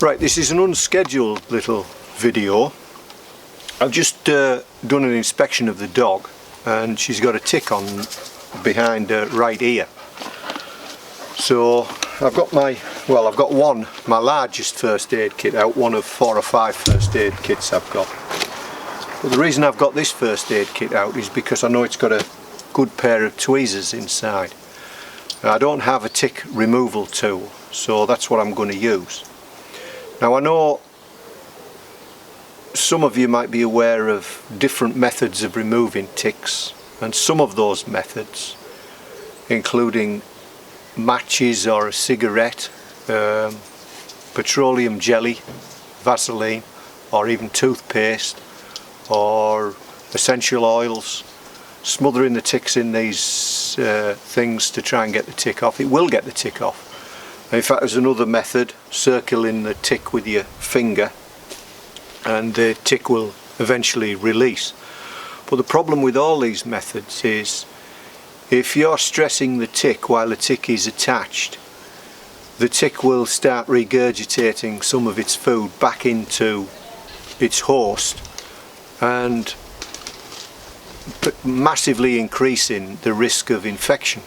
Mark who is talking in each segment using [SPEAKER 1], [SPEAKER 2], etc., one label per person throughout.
[SPEAKER 1] Right, this is an unscheduled little video. I've just done an inspection of the dog and she's got a tick on behind her right ear. So I've got my largest first aid kit out, one of 4 or 5 first aid kits I've got. But the reason I've got this first aid kit out is because I know it's got a good pair of tweezers inside. I don't have a tick removal tool, so that's what I'm going to use. Now I know some of you might be aware of different methods of removing ticks, and some of those methods, including matches or a cigarette, petroleum jelly, Vaseline, or even toothpaste or essential oils, smothering the ticks in these things to try and get the tick off. It will get the tick off. In fact, there's another method, circling the tick with your finger and the tick will eventually release. But the problem with all these methods is if you're stressing the tick while the tick is attached, the tick will start regurgitating some of its food back into its host and massively increasing the risk of infection,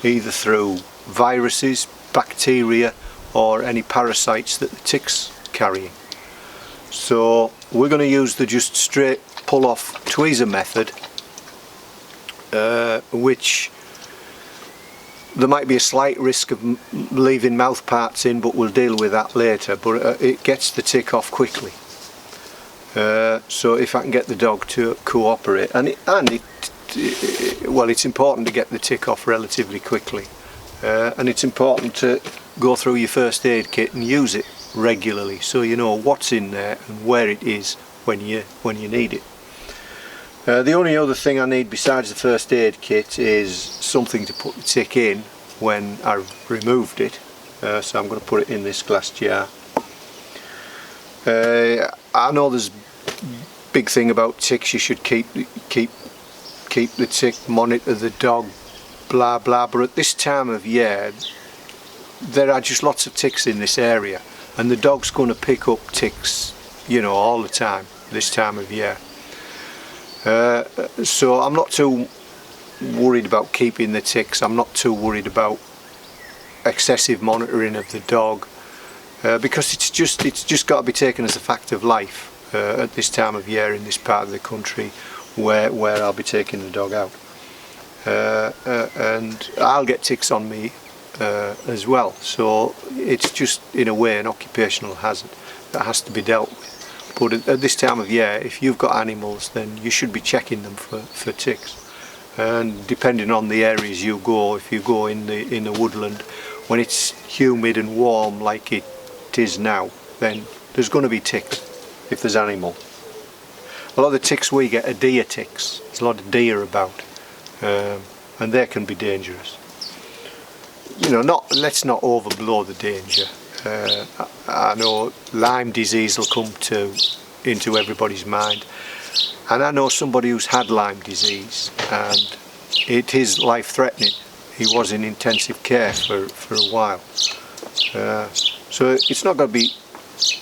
[SPEAKER 1] either through viruses, bacteria, or any parasites that the tick's carrying. So we're going to use the just straight pull off tweezer method, which there might be a slight risk of leaving mouth parts in, but we'll deal with that later. But it gets the tick off quickly. So if I can get the dog to cooperate, well, it's important to get the tick off relatively quickly, and it's important to go through your first aid kit and use it regularly so you know what's in there and where it is when you need it. The only other thing I need besides the first aid kit is something to put the tick in when I've removed it, so I'm going to put it in this glass jar. I know there's big thing about ticks, you should keep the tick, monitor the dog, blah blah, but at this time of year there are just lots of ticks in this area and the dog's going to pick up ticks, you know, all the time this time of year. So I'm not too worried about keeping the ticks, I'm not too worried about excessive monitoring of the dog, because it's just got to be taken as a fact of life at this time of year in this part of the country where I'll be taking the dog out, and I'll get ticks on me as well, so it's just in a way an occupational hazard that has to be dealt with. But at this time of year, if you've got animals, then you should be checking them for ticks, and depending on the areas you go, if you go in the woodland when it's humid and warm like it is now, then there's going to be ticks if there's animal. A lot of the ticks we get are deer ticks. There's a lot of deer about, and they can be dangerous. You know, let's not overblow the danger. I know Lyme disease will come into everybody's mind, and I know somebody who's had Lyme disease and it is life-threatening. He was in intensive care for a while, so it's not going to be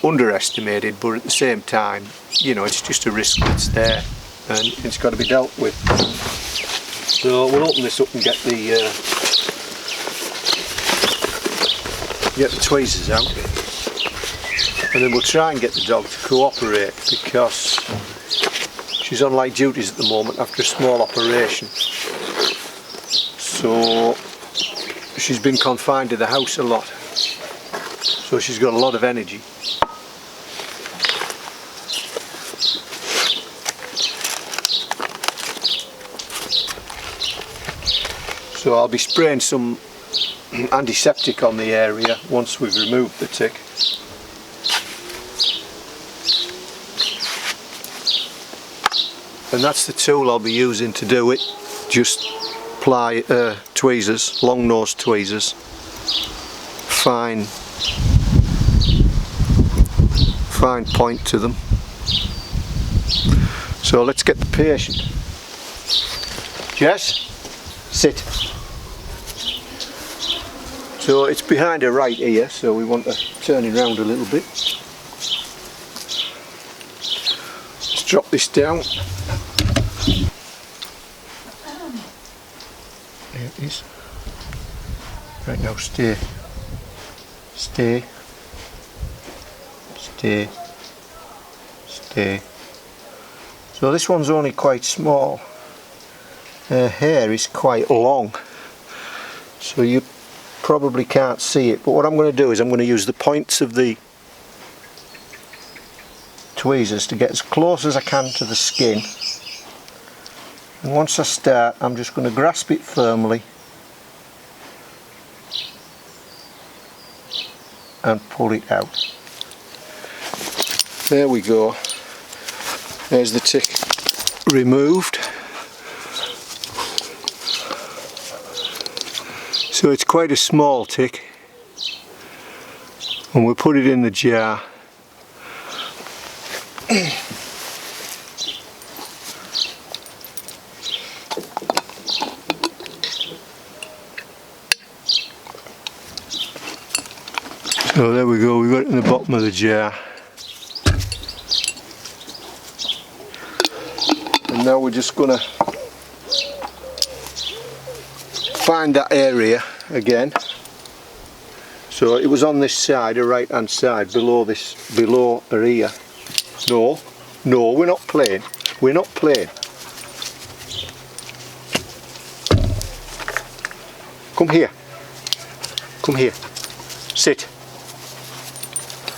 [SPEAKER 1] underestimated, but at the same time, you know, it's just a risk that's there and it's got to be dealt with. So we'll open this up and get the tweezers out, and then we'll try and get the dog to cooperate because she's on light duties at the moment after a small operation, so she's been confined to the house a lot, so she's got a lot of energy. So I'll be spraying some antiseptic on the area once we've removed the tick. And that's the tool I'll be using to do it. Just apply tweezers, long nose tweezers, fine point to them. So let's get the patient. Jess, sit. So it's behind her right ear, so we want to turn it round a little bit. Let's drop this down. There it is. Right, now stay. Stay. Stay. Stay. So this one's only quite small. Her hair is quite long, so you probably can't see it, but what I'm going to do is I'm going to use the points of the tweezers to get as close as I can to the skin, and once I start I'm just going to grasp it firmly and pull it out. There we go. There's the tick removed. So it's quite a small tick, and we'll put it in the jar. So there we go, we've got it in the bottom of the jar. And now we're just going to find that area again. So it was on this side, the right hand side, below her ear. No, we're not playing. We're not playing. Come here. Come here. Sit.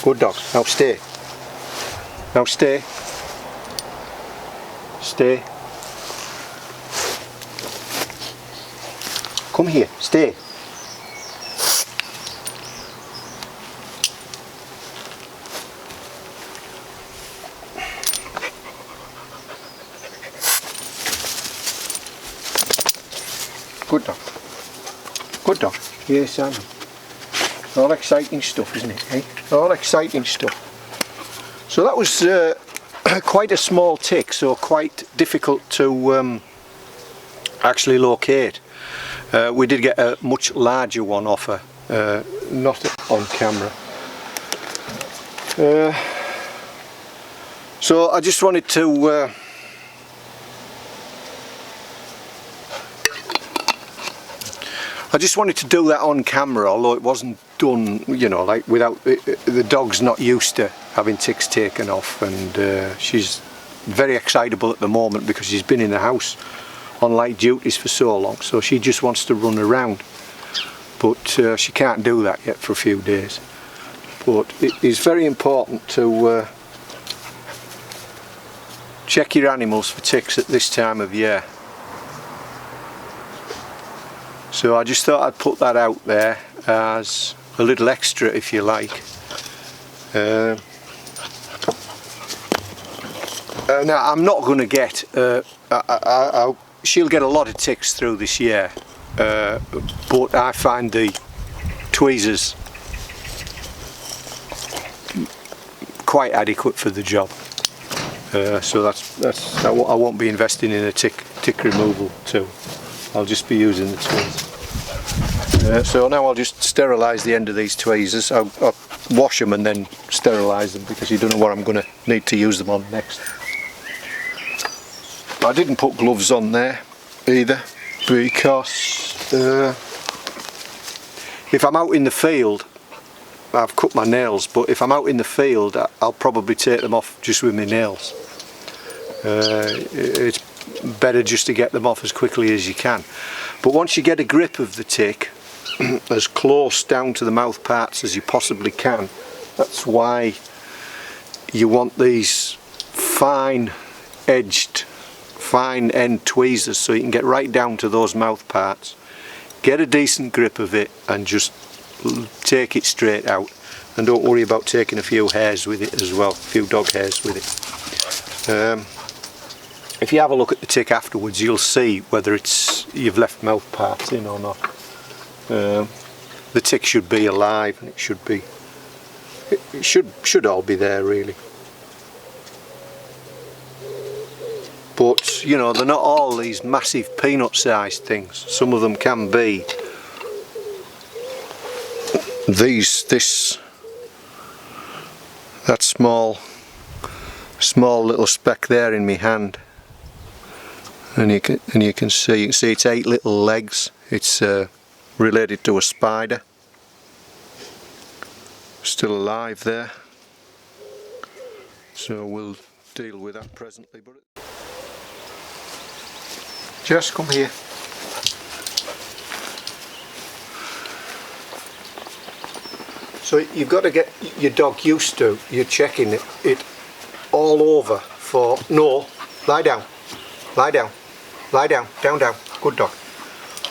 [SPEAKER 1] Good dog. Now stay. Now stay. Stay. Come here, stay. Good dog. Good dog. Yes, Simon. All exciting stuff, isn't it? Eh? All exciting stuff. So that was quite a small tick, so quite difficult to actually locate. We did get a much larger one off her, not on camera. So I just wanted to do that on camera, although it wasn't done, you know, like without the dog's not used to having ticks taken off, and she's very excitable at the moment because she's been in the house on light duties for so long, so she just wants to run around, but she can't do that yet for a few days. But it is very important to check your animals for ticks at this time of year. So I just thought I'd put that out there as a little extra, if you like. Now I'm not going to get she'll get a lot of ticks through this year, but I find the tweezers quite adequate for the job. So that's I won't be investing in a tick removal tool. I'll just be using the tweezers. So now I'll just sterilise the end of these tweezers. I'll wash them and then sterilise them, because you don't know what I'm going to need to use them on next. I didn't put gloves on there either, because if I'm out in the field, I've cut my nails, but if I'm out in the field I'll probably take them off just with my nails. It's better just to get them off as quickly as you can. But once you get a grip of the tick as close down to the mouth parts as you possibly can, that's why you want these fine edged, fine end tweezers, so you can get right down to those mouth parts, get a decent grip of it and just take it straight out, and don't worry about taking a few hairs with it as well, a few dog hairs with it. If you have a look at the tick afterwards, you'll see whether you've left mouth parts in or not. The tick should be alive, and it should all be there really. But you know, they're not all these massive peanut sized things. Some of them can be that small little speck there in my hand, and you can see it's 8 little legs. It's related to a spider, still alive there, so we'll deal with that presently. But just come here. So you've got to get your dog used to you checking it all over for, no, lie down, lie down, lie down, down, good dog.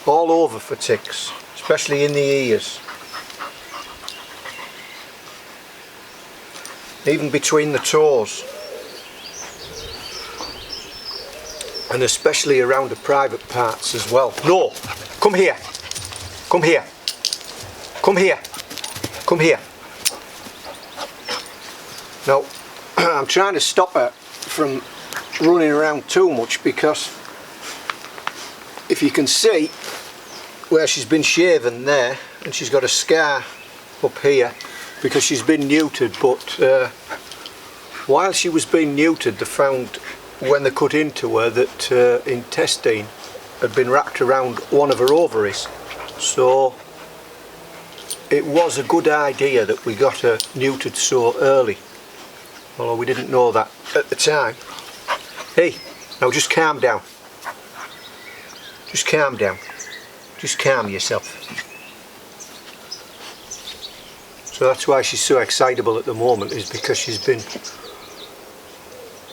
[SPEAKER 1] All over for ticks, especially in the ears. Even between the toes. And especially around the private parts as well. No, come here, come here, come here, come here. Now, I'm trying to stop her from running around too much, because if you can see where she's been shaven there, and she's got a scar up here because she's been neutered, but while she was being neutered, they found when they cut into her that her intestine had been wrapped around one of her ovaries. So it was a good idea that we got her neutered so early, although we didn't know that at the time. Hey, now just calm down. Just calm down. Just calm yourself. So that's why she's so excitable at the moment, is because she's been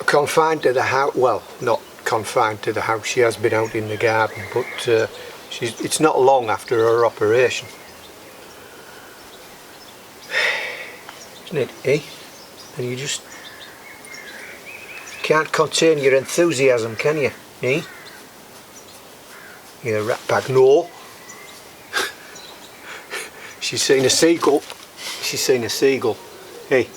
[SPEAKER 1] confined to the house. Well, not confined to the house, she has been out in the garden, but it's not long after her operation. Isn't it, eh? And you just can't contain your enthusiasm, can you, eh? You rat bag. No. She's seen a seagull. She's seen a seagull. Hey.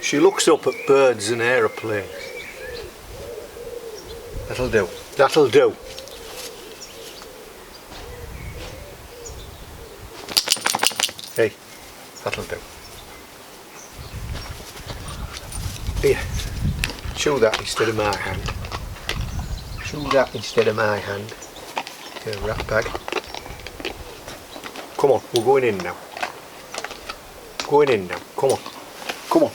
[SPEAKER 1] She looks up at birds and aeroplanes. That'll do. That'll do. Hey. That'll do. Here. Chew that instead of my hand. Chew that instead of my hand. Here, rat bag. Come on, we're going in now. Going in now. Come on. Come on.